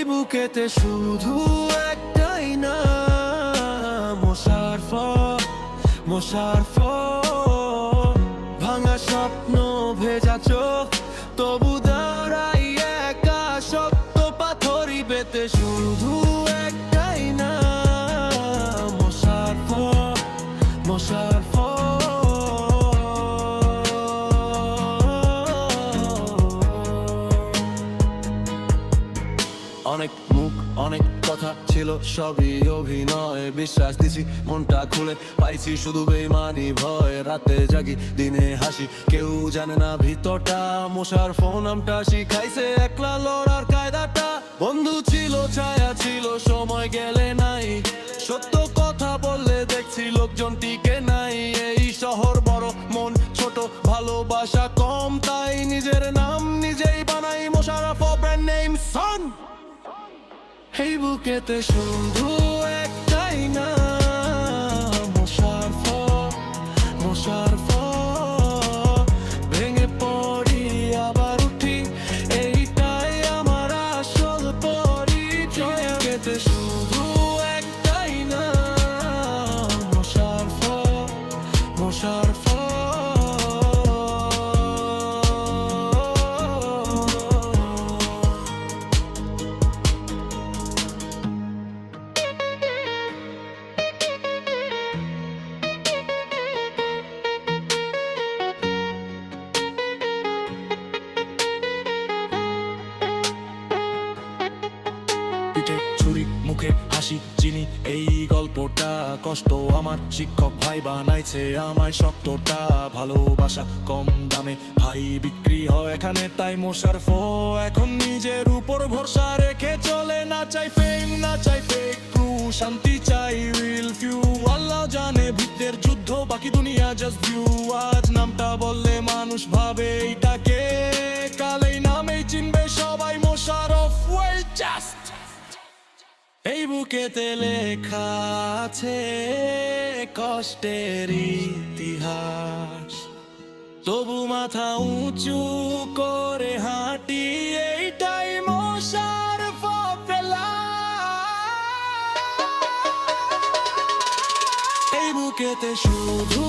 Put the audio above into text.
বুকেতে শুধু একটাই না, মোশাররফ। ভাঙা স্বপ্ন, ভেজা চোখ, তবু দাঁড়াই একা শক্ত পাথরই পেতে। শুধু একটাই না, মোশাররফ। অনেক মুখ, অনেক কথা ছিল, সবই অভিনয়। বিশ্বাস দিছি মনটা খুলে, পাইছি শুধু বেইমানি ভয়। রাতে জাগি, দিনে হাসি, কেউ জানে না ভিতরটা। মোশাররফ নামটা শিখাইছে একলা লড়ার কায়দাটা। বন্ধু ছিল, ছায়া ছিল, সময় গেলে নাই। সত্য কথা বললে দেখছি লোকজন টিকে নাই। এই শহর বড়, মন ছোট, ভালোবাসা কম, তাই নিজের নাম নিজেই বানাই। মোশাররফ, ব্র্যান্ড নেম সন। এই বুকেতে শুধু একটাই না, মোশাররফ। ভেঙে পড়ি আবার উঠি, এইটাই আমার আসল পরিচয়। বুকেতে শুধু একটাই না, মোশাররফ। পিঠে ছুরি, মুখে হাসি, চিনি এই গল্পটা। কষ্ট আমার শিক্ষক ভাই বানাইছে আমায় শক্তটা। ভালোবাসা কম দামে ভাই বিক্রি হয় এখানে, তাই মোশাররফ এখন নিজের উপর ভরসা রেখে চলে। না চাই ফেম, না চাই ফেক ট্রু, শান্তি চাই রিল ফিউ। আল্লাহ জানে ভিতরের যুদ্ধ, বাকি দুনিয়া জাস্ট ভিউ। আজ নামটা বললে মানুষ ভাবে এইটাকে, কালেই নামেই চিনবে সবাই মোশাররফ। ওয়েল জাস্ট এই বুকেতে লেখা আছে কষ্টের ইতিহাস, তবু মাথা উঁচু করে হাঁটি, এইটাই মোশাররফ ফেলা। এই বুকেতে শুধু